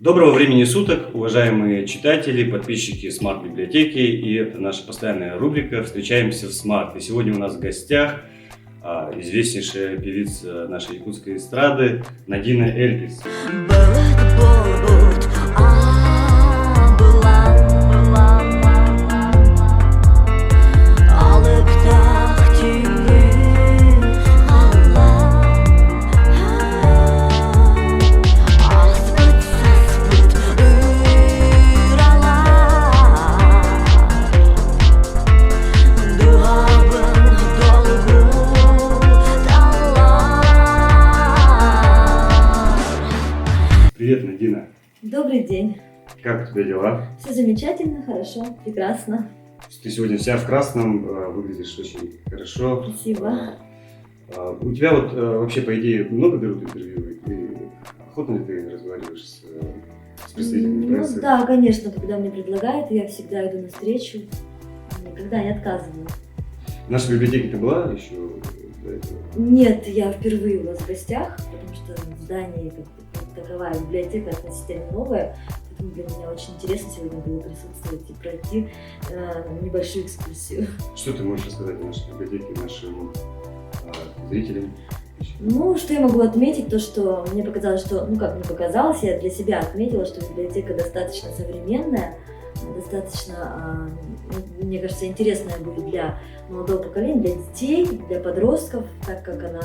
Доброго времени суток, уважаемые читатели, подписчики Смарт-библиотеки. И это наша постоянная рубрика «Встречаемся в Смарт». И сегодня у нас в гостях известнейшая певица нашей якутской эстрады Надина Эльпис. Привет, Надина. Добрый день. Как у тебя дела? Все замечательно, хорошо, прекрасно. Ты сегодня вся в красном, выглядишь очень хорошо. Спасибо. У тебя вообще, по идее, много берут интервью? И охотно ли ты разговариваешь с представителями прессы? Да, конечно, когда мне предлагают, я всегда иду навстречу, никогда не отказываю. В нашей библиотеке ты была еще до этого? Нет, я впервые у вас в гостях, потому что в здании таковая библиотека относительно новая, поэтому для меня очень интересно сегодня было присутствовать и пройти небольшую экскурсию. Что ты можешь рассказать о нашей библиотеке, нашим зрителям? Что я могу отметить, то что мне показалось, я для себя отметила, что библиотека достаточно современная, достаточно, мне кажется, интересная будет для молодого поколения, для детей, для подростков, так как она,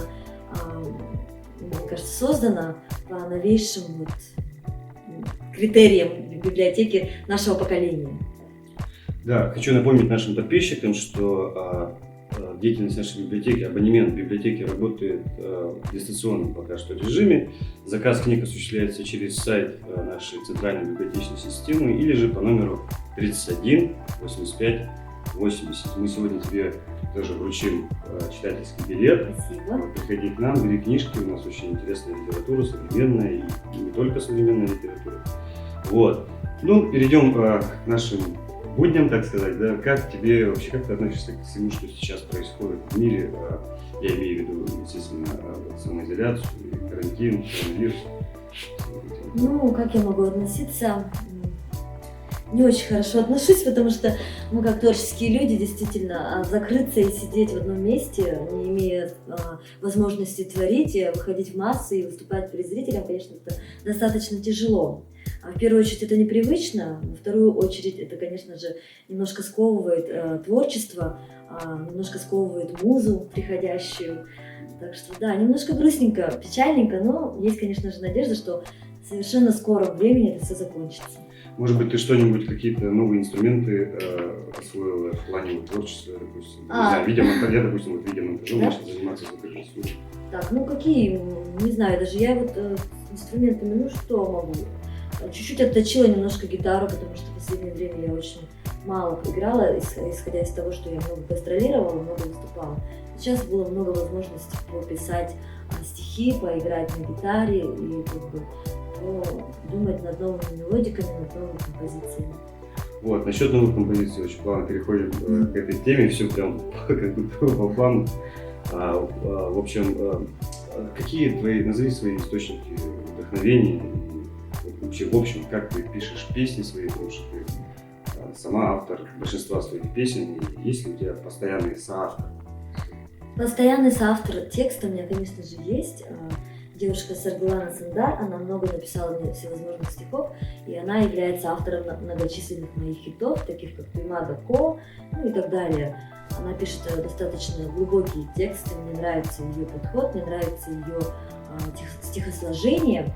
мне кажется, создана по новейшим критериям библиотеки нашего поколения. Да, хочу напомнить нашим подписчикам, что деятельность нашей библиотеки, абонемент библиотеки работает в дистанционном пока что режиме. Заказ книг осуществляется через сайт нашей центральной библиотечной системы или же по номеру 31 85 80. Мы сегодня тебе тоже вручим читательский билет. Спасибо. Приходи к нам, бери книжки, у нас очень интересная литература, современная и не только современная литература. Перейдем к нашим будням, так сказать, да, как тебе вообще, как ты относишься к всему, что сейчас происходит в мире? Я имею в виду, естественно, самоизоляцию, карантин, коронавирус. Как я могу относиться? Не очень хорошо отношусь, потому что мы, как творческие люди, действительно, закрыться и сидеть в одном месте, не имея возможности творить, выходить в массы и выступать перед зрителем, конечно, это достаточно тяжело. В первую очередь это непривычно, во вторую очередь это, конечно же, немножко сковывает творчество, немножко сковывает музу приходящую. Так что да, немножко грустненько, печальненько, но есть, конечно же, надежда, что в совершенно скором времени это все закончится. Может быть, ты что-нибудь, какие-то новые инструменты освоила в плане творчества, допустим? Не знаю, видеомонтаж, допустим, видеомонтажом начал заниматься закрытой студией. Так, какие, не знаю, даже я инструментами, что могу? Чуть-чуть отточила немножко гитару, потому что в последнее время я очень мало играла, исходя из того, что я много гастролировала, много выступала. Сейчас было много возможностей пописать стихи, поиграть на гитаре и думать над новыми мелодиками, над новыми композициями. Насчет новых композиций очень плавно переходим к этой теме, все прям как будто по плану. В общем, назови свои источники вдохновения, и вообще, в общем, как ты пишешь песни свои, потому что ты сама автор большинства своих песен, и есть ли у тебя постоянный соавтор? Постоянный соавтор текста у меня, конечно же, есть. Девушка Саргулана Сандар, она много написала мне всевозможных стихов, и она является автором многочисленных моих хитов, таких как «Примада Ко», и так далее. Она пишет достаточно глубокие тексты, мне нравится ее подход, мне нравится ее стихосложение.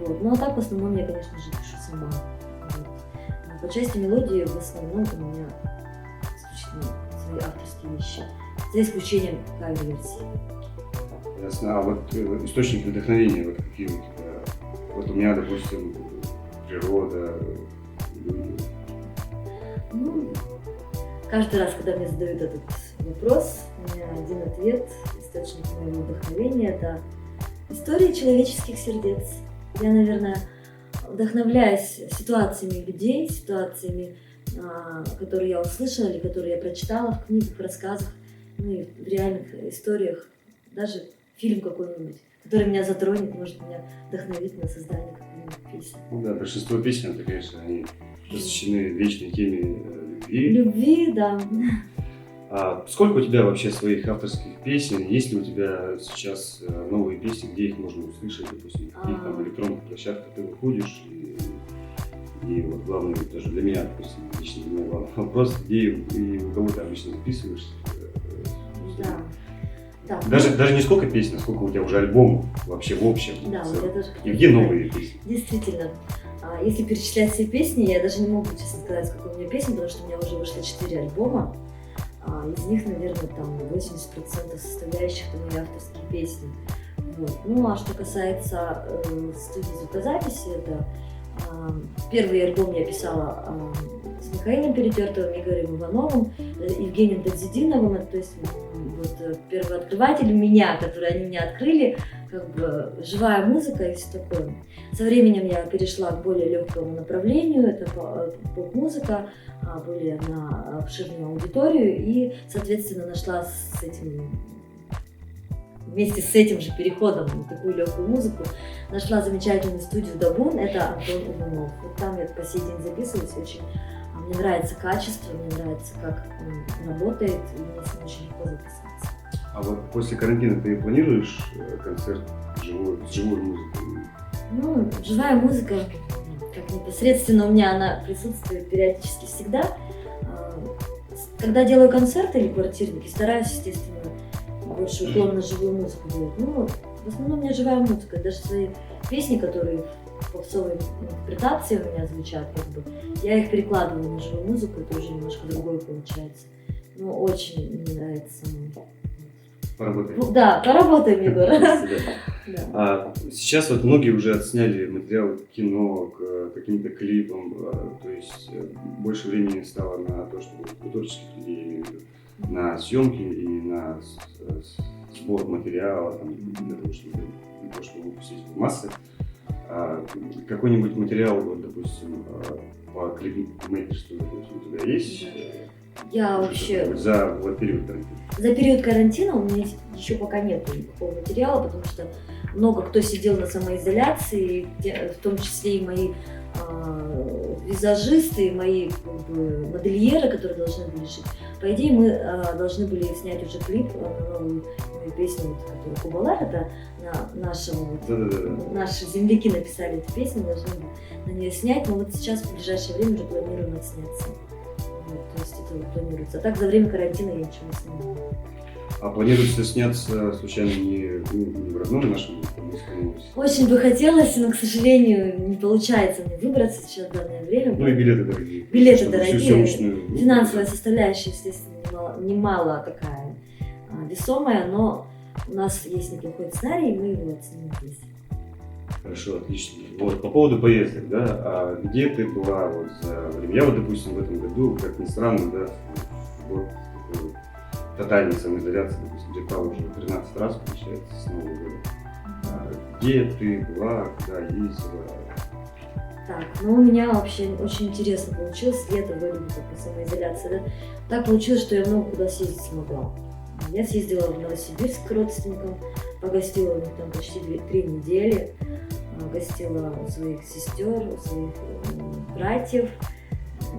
А так в основном я, конечно же, пишу сама. По части мелодии в основном у меня исключительно свои авторские вещи, за исключением кавер-версий. Ясно. Источники вдохновения, какие у меня, допустим, природа, люди. Каждый раз, когда мне задают этот вопрос, у меня один ответ. Источник моего вдохновения — это история человеческих сердец. Я, наверное, вдохновляюсь ситуациями людей, ситуациями, которые я услышала или которые я прочитала в книгах, в рассказах, и в реальных историях, даже фильм какой-нибудь, который меня затронет, может меня вдохновит на создание какой-нибудь песни. Ну да, большинство песен, это, конечно, они посвящены вечной теме любви. Любви, да. А сколько у тебя вообще своих авторских песен? Есть ли у тебя сейчас новые песни, где их можно услышать, допустим, на каких там электронных площадках ты выходишь? И вот главное, даже для меня, допустим, лично для меня главный вопрос, где и у кого ты обычно записываешь? Да. Да. Даже не сколько песен, а сколько у тебя уже альбомов вообще в общем. Да, вот я тоже и где новые песни? Действительно. Если перечислять все песни, я даже не могу честно сказать, сколько у меня песен, потому что у меня уже вышло 4 альбома. Из них, наверное, там 80% составляющих это мои авторские песни. Вот. Ну а что касается студии звукозаписи, это первый альбом я писала с Михаилом Перетертовым, Игорем Ивановым, Евгением Дадзидиновым, то есть вот первооткрывателем меня, которые они меня открыли, как бы живая музыка и все такое. Со временем я перешла к более легкому направлению, это поп-музыка, более на обширную аудиторию, и, соответственно, нашла вместе с этим же переходом на такую легкую музыку, нашла замечательную студию Дабун, это Антон Иванов. Вот там я по сей день записываюсь, очень мне нравится качество, мне нравится, как он работает, и мне с ним очень легко записываться. А вот после карантина ты планируешь концерт с живой музыкой? Ну, живая музыка, как непосредственно у меня она присутствует периодически всегда. Когда делаю концерты или квартирники, стараюсь, естественно, больше уклон на живую музыку делать. Ну, в основном у меня живая музыка, даже свои песни, которые в попсовой интерпретации у меня звучат, как бы, я их перекладываю на живую музыку, это уже немножко другое получается. Но очень мне нравится. Поработаем. Да, поработаем, Егор. Сейчас вот многие уже отсняли материал к кино, к каким-то клипам, то есть больше времени стало на то, чтобы у творческих людей, я имею в виду, на съемки и на сбор материала, там, для того, чтобы выпустить в массы. Какой-нибудь материал, вот, допустим, по клипмейкерству, допустим, у тебя есть? Я вообще... За период карантина. За период карантина у меня еще пока нет никакого материала, потому что много кто сидел на самоизоляции, в том числе и мои визажисты, и мои как бы модельеры, которые должны были шить. По идее, мы должны были снять уже клип на новую песню, которую Кубалар, это наши земляки написали эту песню, должны на нее снять, но вот сейчас в ближайшее время уже планируем отсняться. То есть это планируется. А так за время карантина я ничего не снимаю. А планируется сняться случайно не в родном нашем Московском? Очень бы хотелось, но, к сожалению, не получается мне выбраться сейчас в данное время. Ну и билеты дорогие. Билеты дорогие. Финансовая составляющая, естественно, немало такая весомая, но у нас есть неплохой сценарий, и мы его оценим здесь. Хорошо, отлично. Вот, по поводу поездок, да, а где ты была вот за время? Я вот, допустим, в этом году, как ни странно, да, вот тотальной самоизоляции, допустим, где-то уже 13 раз, получается, с Нового года. Где ты была, куда ездила? Так, ну у меня вообще очень интересно получилось, лето вроде бы как самоизоляция, да? Так получилось, что я много куда съездить смогла. Я съездила в Новосибирск к родственникам, погостила у них там почти 3 недели, гостила у своих сестер, у своих братьев,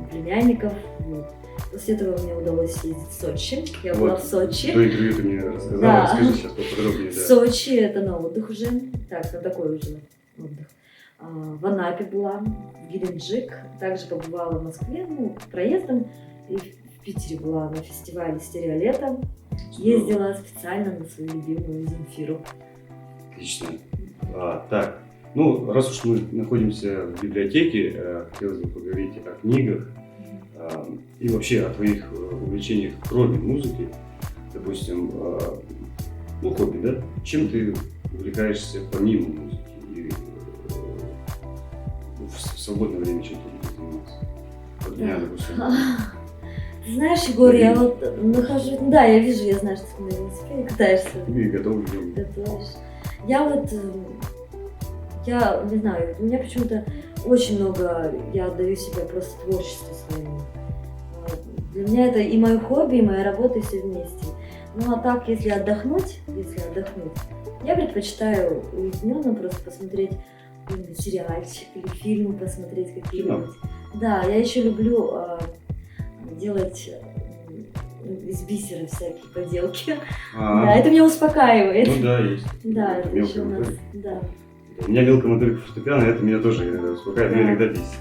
племянников. Вот. После этого мне удалось съездить в Сочи. Я была в Сочи. До интервью ты мне рассказала, да. Расскажи сейчас поподробнее. В Сочи это на отдых уже, так, на такой уже отдых. В Анапе была, в Геленджик, также побывала в Москве, ну, проездом, и в Питере была на фестивале «Стереолето». Ездила специально на свою любимую Земфиру. Отлично. Так, ну, раз уж мы находимся в библиотеке, хотелось бы поговорить о книгах и вообще о твоих увлечениях, кроме музыки. Допустим, ну, хобби, да? Чем ты увлекаешься помимо музыки? И в свободное время чем ты будешь заниматься? Вот меня, допустим. Знаешь, Егор, я вот нахожусь... Да, я вижу, я знаю, что ты на велосипеде катаешься. И готовлю. Готовишь. Я не знаю, у меня почему-то очень много, я отдаю себя просто творчеству своему. Для меня это и мое хобби, и моя работа, и все вместе. Ну а так, если отдохнуть, я предпочитаю уединенно просто посмотреть какой-нибудь сериальчик или фильмы посмотреть какие-нибудь. Да, я еще люблю делать из бисера всякие поделки. Да, это меня успокаивает. Ну да, есть. Да, это еще у нас, моторика. да. У меня мелкая моторика фортепиано, это меня тоже иногда успокаивает, но иногда бесит.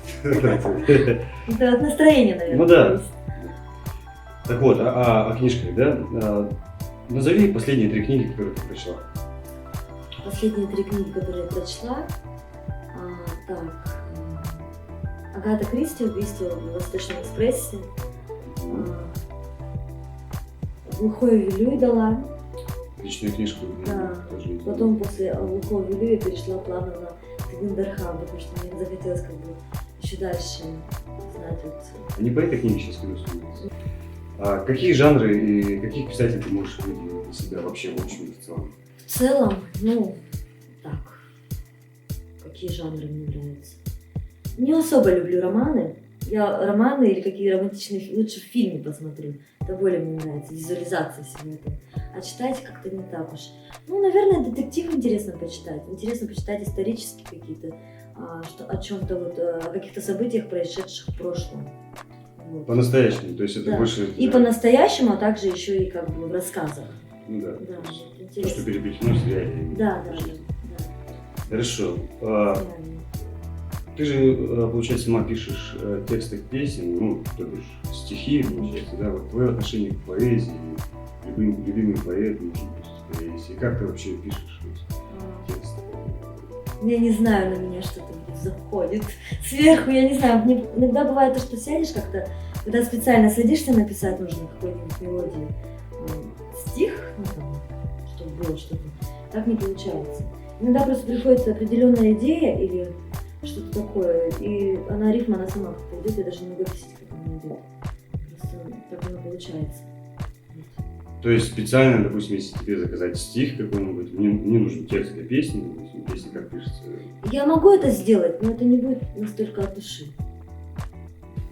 Это от настроения, наверное. Ну да. зависит. Так вот, о книжках, да? Назови последние 3 книги, которые ты прочла. Последние 3 книги, которые я прочла. Агата Кристи «Убийство в Восточном экспрессе». «Глухое Вилюй» дала. Отличная книжка. Да. Тоже Потом после «Глухого Вилюя» перешла плавно на Тагиндархам, потому что мне захотелось как бы еще дальше знать вот. Не по этой книге сейчас кино. Какие жанры и каких писателей ты можешь выделить для себя вообще в общем и в целом? В целом, ну, так, какие жанры мне нравятся? Не особо люблю романы. Я романы или какие романтичные лучше в фильме посмотрю. Это более мне нравится, визуализация всего этого. А читать как-то не так уж. Ну, наверное, детектив интересно почитать. Интересно почитать исторические какие-то, о чем-то вот, о каких-то событиях, происшедших в прошлом. Вот. По-настоящему, то есть это Да. больше... И по-настоящему, а также еще и как бы в рассказах. Ну да. Да, вот, То, что интересно. переплетено с реалиями. Да. Хорошо. Реально. Ты же, получается, сама пишешь тексты песен, ну, то бишь стихи, получается, да? Вот твое отношение к поэзии, любимый поэт, может быть, поэзии. Как ты вообще пишешь текст? Я не знаю, на меня что-то заходит сверху, я не знаю. Мне иногда бывает то, что сядешь как-то, когда специально садишься написать нужно какой-нибудь мелодии, стих, ну там, чтобы было что-то, так не получается. Иногда просто приходит определенная идея или что-то такое, и рифма, она сама как-то идет, я даже не могу описать, как она идет. Просто так оно получается. То есть специально, допустим, если тебе заказать стих какой-нибудь, мне нужен текст для песни, допустим, песня как пишется. Я могу это сделать, но это не будет настолько от души.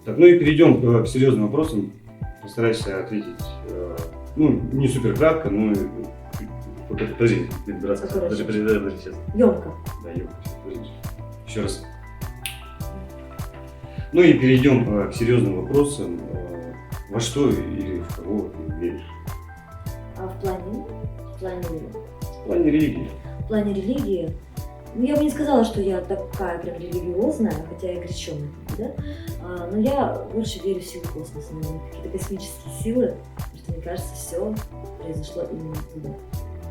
Так, ну и перейдем к серьезным вопросам. Постарайся ответить, ну, не супер кратко, но подожди, подожди, сейчас. Ёмко. Да, ёмко, подожди. Еще раз. Ну и перейдем к серьезным вопросам. Во что или в кого ты веришь? А в плане? В плане религии. В плане религии, ну, я бы не сказала, что я такая прям религиозная, хотя я крещеная, да? Но я больше верю в силу космоса, наверное, какие-то космические силы, потому что мне кажется, все произошло именно оттуда.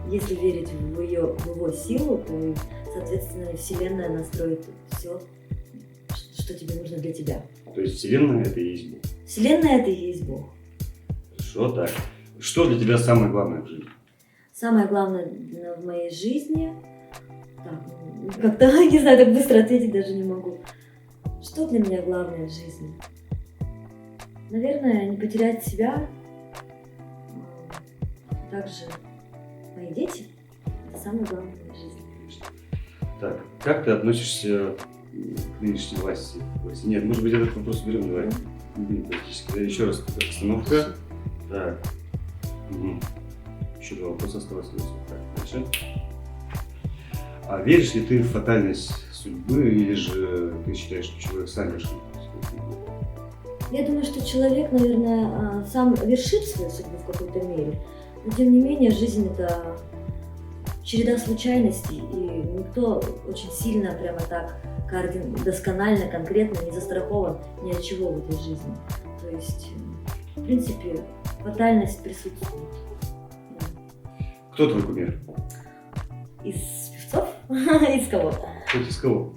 Если верить в его силу, то, соответственно, Вселенная настроит все, что тебе нужно для тебя. То есть Вселенная — это и есть Бог. Вселенная — это и есть Бог. Хорошо, так. Что для тебя самое главное в жизни? Самое главное в моей жизни... Так, как-то, не знаю, так быстро ответить даже не могу. Что для меня главное в жизни? Наверное, не потерять себя. Также мои дети. Это самое главное в моей жизни. Так, как ты относишься к нынешней власти? Нет, может быть, этот вопрос уберем, давай. Политически. Да, еще раз, остановка. Так. Угу. Еще 2 вопроса осталось. Так, дальше. А веришь ли ты в фатальность судьбы, или же ты считаешь, что человек сам решил? Я думаю, что человек, наверное, сам вершит свою судьбу в какой-то мере. Но тем не менее, жизнь — это череда случайностей, и никто очень сильно, прямо так, досконально, конкретно не застрахован ни от чего в этой жизни. То есть, в принципе, фатальность присутствует. Да. Кто твой кумир? Из певцов? Из кого? Кто из кого?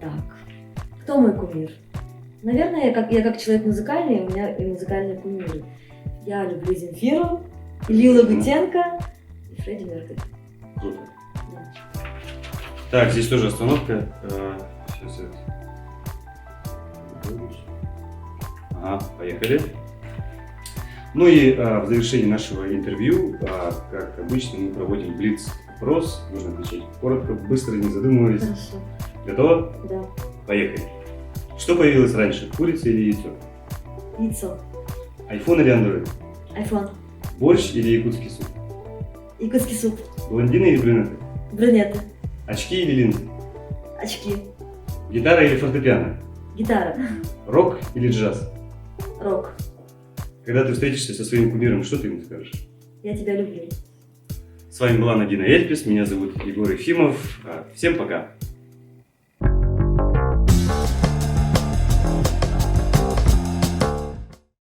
Так. Кто мой кумир? Наверное, я как человек музыкальный, у меня и музыкальные кумиры. Я люблю Земфиру, Илью Лагутенко и Фредди Меркьюри. Круто. Да. Так, здесь тоже остановка. Сейчас это... Ага, поехали. Ну и в завершении нашего интервью, как обычно, мы проводим блиц-опрос. Нужно отвечать коротко, быстро, не задумываясь. Хорошо. Готово? Да. Поехали. Что появилось раньше, курица или яйцо? Яйцо. Айфон или Android? Айфон. Борщ или якутский суп? Якутский суп. Блондины или брюнеты? Брюнеты. Очки или линзы? Очки. Гитара или фортепиано? Гитара. Рок или джаз? Рок. Когда ты встретишься со своим кумиром, что ты ему скажешь? Я тебя люблю. С вами была Надина Эльпис, меня зовут Егор Ефимов. Всем пока!